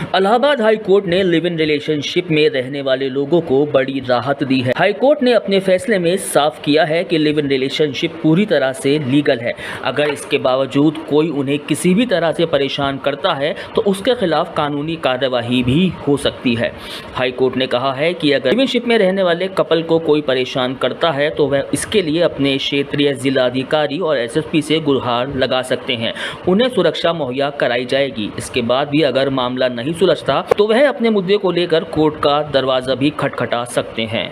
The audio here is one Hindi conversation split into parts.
इलाहाबाद हाई कोर्ट ने लिव इन रिलेशनशिप में रहने वाले लोगों को बड़ी राहत दी है। हाई कोर्ट ने अपने फैसले में साफ किया है कि लिव इन रिलेशनशिप पूरी तरह से लीगल है। अगर इसके बावजूद कोई उन्हें किसी भी तरह से परेशान करता है तो उसके खिलाफ कानूनी कार्यवाही भी हो सकती है। हाई कोर्ट ने कहा है कि अगर लिव इन शिप में रहने वाले कपल को कोई परेशान करता है तो वह इसके लिए अपने क्षेत्रीय जिलाधिकारी और एसएसपी से गुहार लगा सकते हैं। उन्हें सुरक्षा मुहैया कराई जाएगी। इसके बाद भी अगर मामला नहीं सुलझता तो वह अपने मुद्दे को लेकर कोर्ट का दरवाजा भी खटखटा सकते हैं।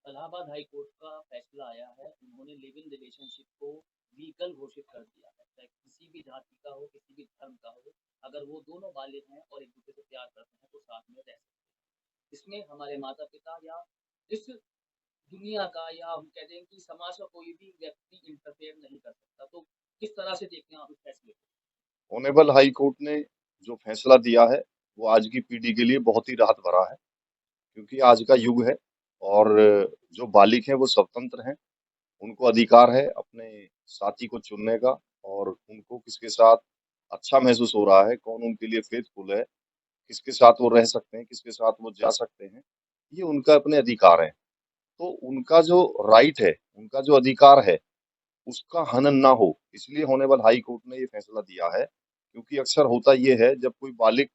इलाहाबाद हाई कोर्ट का फैसला आया है। उन्होंने लिव इन रिलेशनशिप को लीगल घोषित कर दिया है। चाहे किसी भी जाति का हो, किसी भी धर्म का हो, अगर वो दोनों बालिग हैं और एक दूसरे से प्यार करते हैं तो साथ में रह सकते हैं। इसमें हमारे माता पिता या इस दुनिया का या हम कह दें कि समाज का कोई भी व्यक्ति इंटरफेयर नहीं कर सकता। तो किस तरह से देखते हैं आप इस फैसले को? ऑनेबल हाई कोर्ट ने जो फैसला दिया है वो आज की पीढ़ी के लिए बहुत ही राहत भरा है, क्योंकि आज का युग है और जो बालिग हैं वो स्वतंत्र हैं। उनको अधिकार है अपने साथी को चुनने का, और उनको किसके साथ अच्छा महसूस हो रहा है, कौन उनके लिए फेथफुल है, किसके साथ वो रह सकते हैं, किसके साथ वो जा सकते हैं, ये उनका अपने अधिकार है। तो उनका जो राइट है, उनका जो अधिकार है, उसका हनन ना हो, इसलिए ऑनेबल हाई कोर्ट ने ये फैसला दिया है। क्योंकि अक्सर होता ये है, जब कोई बालिग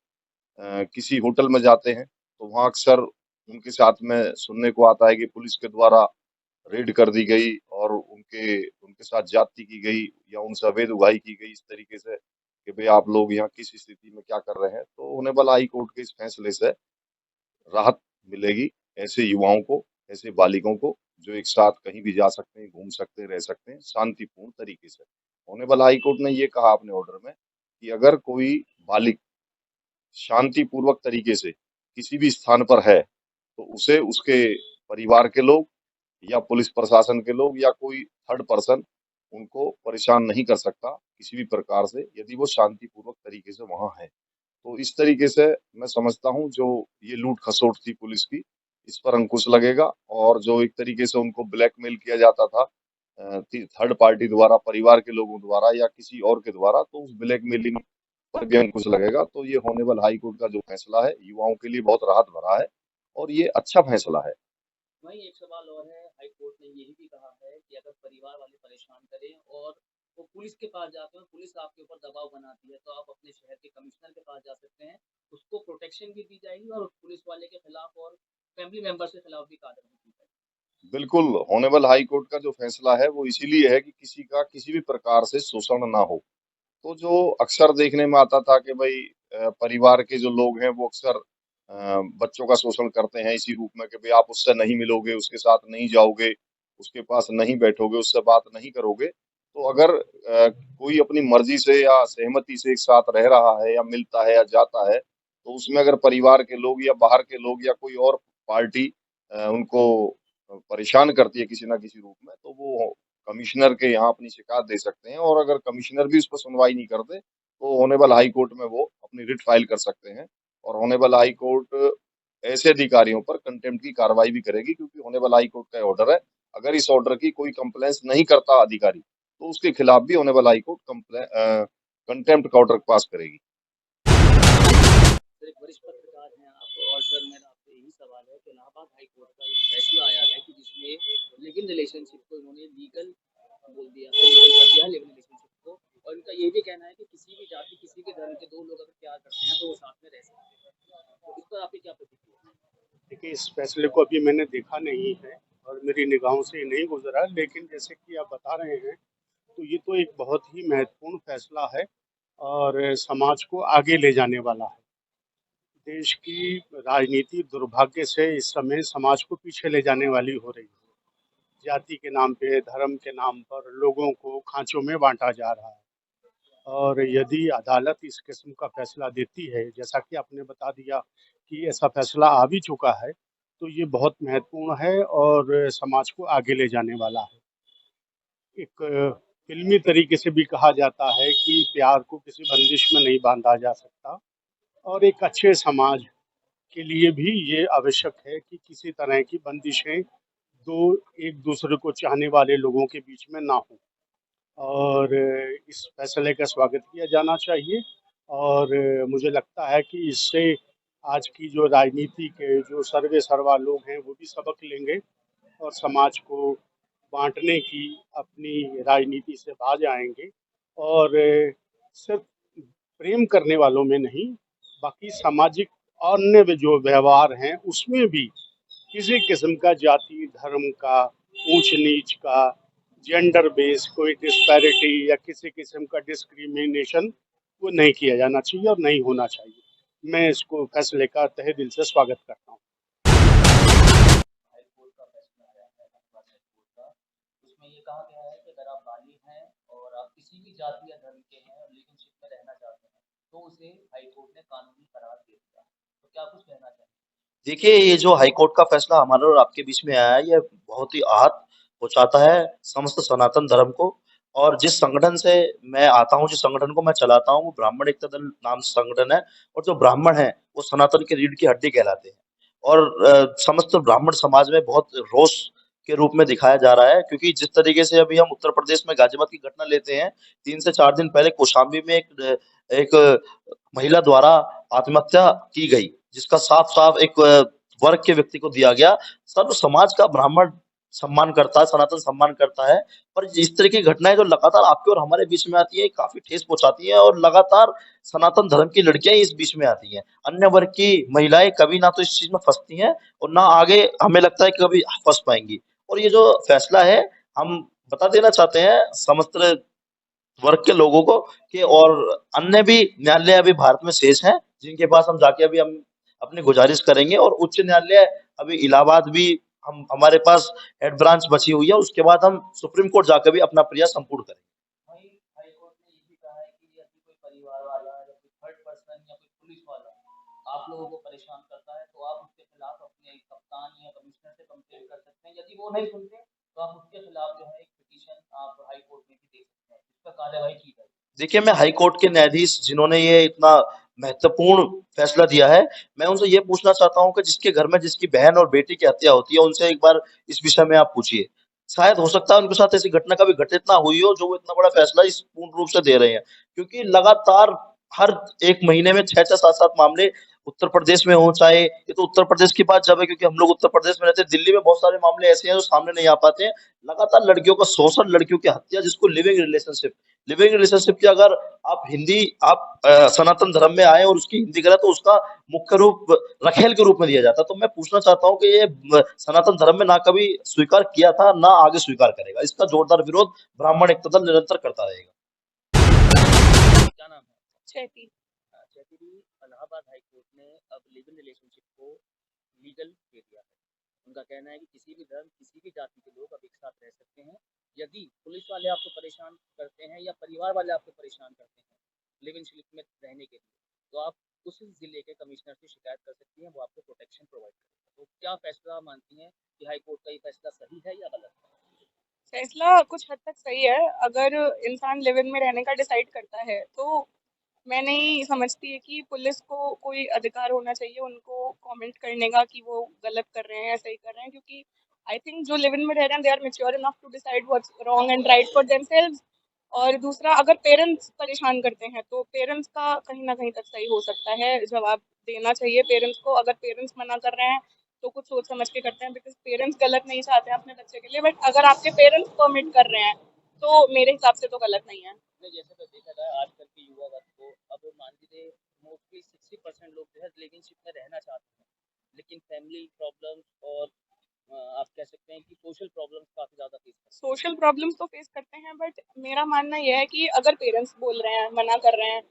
किसी होटल में जाते हैं तो वहाँ अक्सर उनके साथ में सुनने को आता है कि पुलिस के द्वारा रेड कर दी गई और उनके उनके साथ ज्यादती की गई या उनसे अवैध उगाही की गई, इस तरीके से कि भाई आप लोग यहाँ किस स्थिति में क्या कर रहे हैं। तो ऑनेबल हाई कोर्ट के इस फैसले से राहत मिलेगी ऐसे युवाओं को, ऐसे बालिगों को, जो एक साथ कहीं भी जा सकते हैं, घूम सकते हैं, रह सकते हैं शांतिपूर्ण तरीके से। ऑनेबल हाई कोर्ट ने ये कहा अपने ऑर्डर में कि अगर कोई बालिग शांतिपूर्वक तरीके से किसी भी स्थान पर है तो उसे उसके परिवार के लोग या पुलिस प्रशासन के लोग या कोई थर्ड पर्सन उनको परेशान नहीं कर सकता किसी भी प्रकार से, यदि वो शांतिपूर्वक तरीके से वहां है। तो इस तरीके से मैं समझता हूँ जो ये लूट खसोट थी पुलिस की, इस पर अंकुश लगेगा। और जो एक तरीके से उनको ब्लैकमेल किया जाता था थर्ड पार्टी द्वारा, परिवार के लोगों द्वारा या किसी और के द्वारा, तो उस ब्लैकमेलिंग पर भी अंकुश लगेगा। तो ये ऑनेबल हाई कोर्ट का जो फैसला है युवाओं के लिए बहुत राहत भरा है और ये अच्छा फैसला है। वहीं एक सवाल और है, हाई कोर्ट ने यही भी कहा है कि अगर परिवार वाले परेशान करें और वो पुलिस के पास जाते हैं, पुलिस आपके ऊपर दबाव बनाती है, तो आप अपने शहर के कमिश्नर के पास जा सकते हैं। उसको प्रोटेक्शन भी दी जाएगी और उस पुलिस वाले के खिलाफ और फैमिली मेंबर्स के खिलाफ भी कार्रवाई की जाएगी। बिल्कुल, ऑनेबल हाई कोर्ट का जो फैसला है वो इसीलिए है कि किसी का किसी भी प्रकार से शोषण ना हो। तो जो अक्सर देखने में आता था कि भाई परिवार के जो लोग हैं वो अक्सर बच्चों का शोषण करते हैं इसी रूप में कि भाई आप उससे नहीं मिलोगे, उसके साथ नहीं जाओगे, उसके पास नहीं बैठोगे, उससे बात नहीं करोगे। तो अगर कोई अपनी मर्जी से या सहमति से एक साथ रह रहा है या मिलता है या जाता है, तो उसमें अगर परिवार के लोग या बाहर के लोग या कोई और पार्टी उनको परेशान करती है किसी ना किसी रूप में, तो वो कमिश्नर के यहाँ अपनी शिकायत दे सकते हैं। और अगर कमिश्नर भी उस पर सुनवाई नहीं करते तो ऑनेबल हाई कोर्ट में वो अपनी रिट फाइल कर सकते हैं। और ऑनेबल हाई कोर्ट ऐसे अधिकारियों पर कंटेम्प्ट की कार्रवाई भी करेगी, क्योंकि ऑनेबल हाई कोर्ट का ऑर्डर है। अगर इस ऑर्डर की कोई कंप्लेंस नहीं करता अधिकारी तो उसके खिलाफ भी ऑनेबल हाई कोर्ट कंटेम्प्ट का ऑर्डर पास करेगी। सर, एक वरिष्ठ पत्रकार हैं आप, और सर मेरा आपसे यही सवाल है कि इलाहाबाद हाई कोर्ट का एक फैसला आया है कि जिसमें लिव इन रिलेशनशिप को इन्होंने लीगल बोल दिया है, लीगल कर दिया है लिव इन रिलेशनशिप को। और इनका ये भी कहना है कि किसी भी जाति, किसी भी धर्म के दो लोग अगर प्यार करते हैं तो वो साथ में रह सकते हैं। तो इस पर आपकी क्या प्रतिक्रिया है? देखिए, इस फैसले को अभी मैंने देखा नहीं है और मेरी निगाहों से ये नहीं गुजरा, लेकिन जैसे कि आप बता रहे हैं तो ये तो एक बहुत ही महत्वपूर्ण फैसला है और समाज को आगे ले जाने वाला है। देश की राजनीति दुर्भाग्य से इस समय समाज को पीछे ले जाने वाली हो रही है। जाति के नाम पे, धर्म के नाम पर लोगों को खांचों में बांटा जा रहा है। और यदि अदालत इस किस्म का फैसला देती है, जैसा कि आपने बता दिया कि ऐसा फैसला आ भी चुका है, तो ये बहुत महत्वपूर्ण है और समाज को आगे ले जाने वाला है। एक फिल्मी तरीके से भी कहा जाता है कि प्यार को किसी बंदिश में नहीं बांधा जा सकता, और एक अच्छे समाज के लिए भी ये आवश्यक है कि किसी तरह की बंदिशें दो एक दूसरे को चाहने वाले लोगों के बीच में ना हो। और इस फैसले का स्वागत किया जाना चाहिए और मुझे लगता है कि इससे आज की जो राजनीति के जो सर्वे सर्वा लोग हैं वो भी सबक लेंगे और समाज को बांटने की अपनी राजनीति से बाज आएंगे। और सिर्फ प्रेम करने वालों में नहीं, बाकी सामाजिक अन्य जो व्यवहार हैं उसमें भी किसी किस्म का जाति धर्म का, ऊंच नीच का, जेंडर बेस कोई डिस्पैरिटी या किसी किस्म का डिस्क्रिमिनेशन वो नहीं किया जाना चाहिए और नहीं होना चाहिए। मैं इसको फैसले का तहे दिल से स्वागत करता हूँ। हाईकोर्ट का फैसला आया है इलाहाबाद हाईकोर्ट का। उसमें ये कहा गया है कि अगर आप बालिग हैं और आप किसी भी जाति या धर्म के हैं और रिलेशनशिप में रहना चाहते हैं तो उसे हाईकोर्ट ने कानूनी करार दे दिया। तो क्या कुछ कहना चाहिए? देखिए, ये जो हाई कोर्ट का फैसला हमारे और आपके बीच में आया है, ये बहुत ही आहत पहुँचाता है समस्त सनातन धर्म को। और जिस संगठन से मैं आता हूँ, जिस संगठन को मैं चलाता हूँ, वो ब्राह्मण एकता दल नाम से संगठन है। और जो ब्राह्मण हैं, वो सनातन की रीढ़ की हड्डी कहलाते हैं। और समस्त ब्राह्मण समाज में बहुत रोष के रूप में दिखाया जा रहा है, क्योंकि जिस तरीके से अभी हम उत्तर प्रदेश में गाजियाबाद की घटना लेते हैं, 3 से 4 दिन पहले कौशाम्बी में एक महिला द्वारा आत्महत्या की गई, जिसका साफ-साफ एक वर्ग के व्यक्ति को दिया गया। सर्व समाज का ब्राह्मण सम्मान करता है, सनातन सम्मान करता है, पर इस तरह की घटनाएँ जो लगातार आपके और हमारे बीच में आती है, काफ़ी ठेस पहुँचाती है। और लगातार सनातन धर्म की लड़कियाँ ही इस बीच में आती हैं। अन्य वर्ग की महिलाएँ कभी ना तो इस चीज़ में फँसती हैं और ना आगे हमें लगता है कि कभी फँस पाएँगी। और ये जो फैसला है, हम बता देना चाहते हैं समस्त वर्ग के लोगों को कि और अन्य भी न्यायालय अभी भारत में शेष हैं, जिनके पास हम जाके अभी हम अपनी गुजारिश करेंगे। और उच्च न्यायालय अभी इलाहाबाद भी हम हमारे पास हेड ब्रांच बची हुई है, उसके बाद हम सुप्रीम कोर्ट जाकर भी अपना प्रयास संपूर्ण करेंगे। वहीं हाईकोर्ट ने ये भी कहा है कि यदि कोई परिवार वाला या कोई थर्ड पर्सन या कोई पुलिस वाला आप लोगों को परेशान करता है तो आप उसके खिलाफ अपने कप्तान या कमिश्नर से कंप्लेंट कर सकते हैं। यदि वो नहीं सुनते तो आप उसके खिलाफ जो है एक पिटीशन आप हाई कोर्ट में भी दे सकते हैं। इस पर कार्यवाही की जाएगी। देखिए, मैं हाई कोर्ट के न्यायाधीश जिन्होंने ये इतना महत्वपूर्ण फैसला दिया है, मैं उनसे ये पूछना चाहता हूँ कि जिसके घर में जिसकी बहन और बेटी की हत्या होती है, उनसे एक बार इस विषय में आप पूछिए। शायद हो सकता है उनके साथ ऐसी घटना कभी घटित ना हुई हो, जो वो इतना बड़ा फैसला इस पूर्ण रूप से दे रहे हैं। क्योंकि लगातार हर 1 महीने में 6-6, 7-7 मामले उत्तर प्रदेश में हों, चाहे ये तो उत्तर प्रदेश की बात जब है, क्योंकि हम लोग उत्तर प्रदेश में रहते हैं। दिल्ली में बहुत सारे मामले ऐसे हैं जो सामने नहीं आ पाते हैं। लगातार लड़कियों का शोषण, लड़कियों की हत्या, जिसको लिविंग रिलेशनशिप की अगर आप सनातन धर्म में आए और उसकी हिंदी करें तो उसका मुख्य रूप रखेल के रूप में दिया जाता है। तो मैं पूछना चाहता हूँ कि ये सनातन धर्म में ना कभी स्वीकार किया था, ना आगे स्वीकार करेगा। इसका जोरदार विरोध ब्राह्मण एकता दल निरंतर करता रहेगा। क्या नाम है? चैती। जैसे कि इलाहाबाद हाई कोर्ट ने अब लिव इन रिलेशनशिप को लीगल दे दिया है। उनका कहना है कि किसी भी धर्म किसी भी जाति के लोग अब एक साथ रह सकते हैं। यदि पुलिस वाले आपको परेशान करते हैं या परिवार वाले आपको परेशान करते हैं लिव इन शिप में रहने के लिए तो आप उस जिले के कमिश्नर से शिकायत कर सकती हैं। वो आपको प्रोटेक्शन प्रोवाइड करेगा। तो क्या फैसला मानती हैं कि हाई कोर्ट का ये फैसला सही है या गलत है? फैसला कुछ हद तक सही है। अगर इंसान लिव इन में रहने का डिसाइड करता है तो मैं नहीं समझती है कि पुलिस को कोई अधिकार होना चाहिए उनको कमेंट करने का कि वो गलत कर रहे हैं या सही कर रहे हैं, क्योंकि आई थिंक जो लिव इन में रह रहे हैं they are mature enough to decide what's wrong and right for themselves. और दूसरा, अगर पेरेंट्स परेशान करते हैं तो पेरेंट्स का कहीं ना कहीं तक सही हो सकता है, जवाब देना चाहिए पेरेंट्स को। अगर पेरेंट्स मना कर रहे हैं तो कुछ सोच समझ के करते हैं, बिकॉज पेरेंट्स गलत नहीं चाहते हैं अपने बच्चे के लिए। बट अगर आपके पेरेंट्स परमिट कर रहे हैं तो मेरे हिसाब से तो गलत नहीं है। नहीं, जैसे तो देखा जाए आजकल के युवा वर्ग को अब मान लीजिए मोस्टली 60% लोग जो है रिलेशनशिप में रहना चाहते हैं लेकिन फैमिली प्रॉब्लम्स और आप कह सकते हैं कि सोशल प्रॉब्लम्स काफ़ी ज़्यादा फेस करते सोशल प्रॉब्लम्स तो फेस करते हैं, बट मेरा मानना यह है कि अगर पेरेंट्स बोल रहे हैं, मना कर रहे हैं,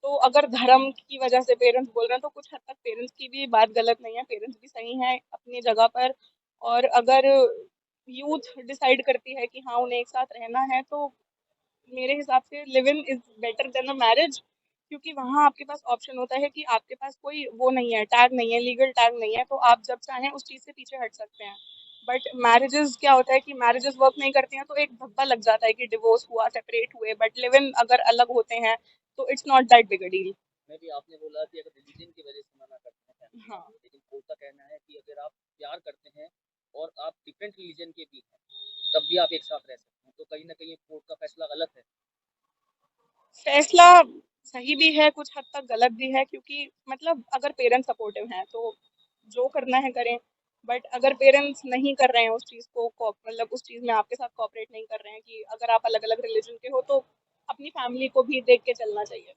तो अगर धर्म की वजह से पेरेंट्स बोल रहे हैं तो कुछ हद तक पेरेंट्स की भी बात गलत नहीं है। पेरेंट्स भी सही हैं अपनी जगह पर। और अगर यूथ डिसाइड करती है कि हाँ उन्हें एक साथ रहना है तो मेरे हिसाब से live in is better than a marriage, क्योंकि वहाँ आपके पास ऑप्शन होता है कि आपके पास कोई वो नहीं है, टैग नहीं है, लीगल टैग नहीं है, तो आप जब चाहें उस चीज़ से पीछे हट सकते हैं। बट मैरिजेस क्या होता है कि मैरिजेस वर्क नहीं करती हैं तो एक धब्बा लग जाता है कि डिवोर्स हुआ, सेपरेट हुए। बट लिव इन अगर अलग होते हैं तो it's not that big a deal. हैं। भी आपने बोला कि अगर रिलीजन की वजह से मना करते हैं family हाँ, वाले, लेकिन कोर्ट का कहना है कि अगर आप प्यार करते हैं और आप डिफरेंट रिलीजन के भी हैं तब भी आप एक साथ रह सकते हैं। तो कहीं ना कहीं कोर्ट का फैसला गलत है। फैसला सही भी है, कुछ हद तक गलत भी है, क्योंकि मतलब अगर पेरेंट्स सपोर्टिव हैं तो जो करना है करें, बट अगर पेरेंट्स नहीं कर रहे हैं उस चीज़ को मतलब उस चीज़ में आपके साथ कोऑपरेट नहीं कर रहे हैं कि अगर आप अलग अलग रिलीजन के हो तो अपनी फैमिली को भी देख के चलना चाहिए।